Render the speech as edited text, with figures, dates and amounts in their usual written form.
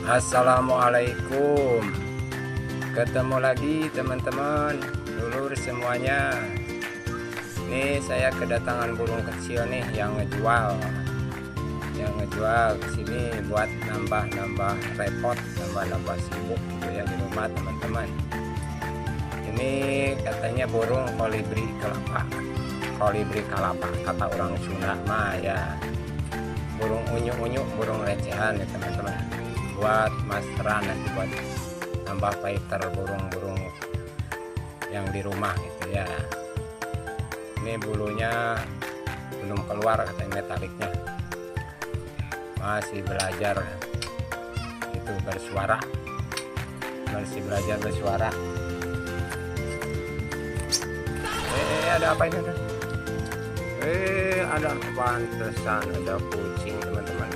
Assalamualaikum. Ketemu lagi teman-teman, dulur semuanya. Nih saya kedatangan burung kecil nih yang ngejual ke sini buat nambah repot, nambah sibuk gitu ya di rumah teman-teman. Ini katanya burung kolibri kelapa kata orang Sunda mah ya. Burung unyu-unyu, burung recehan ya teman-teman, buat masteran nanti buat nambah fighter burung-burung yang di rumah gitu ya. Ini bulunya belum keluar katanya, metaliknya masih belajar itu bersuara, masih belajar bersuara. Ada apa ini? Ada pantesan ada kucing teman-teman.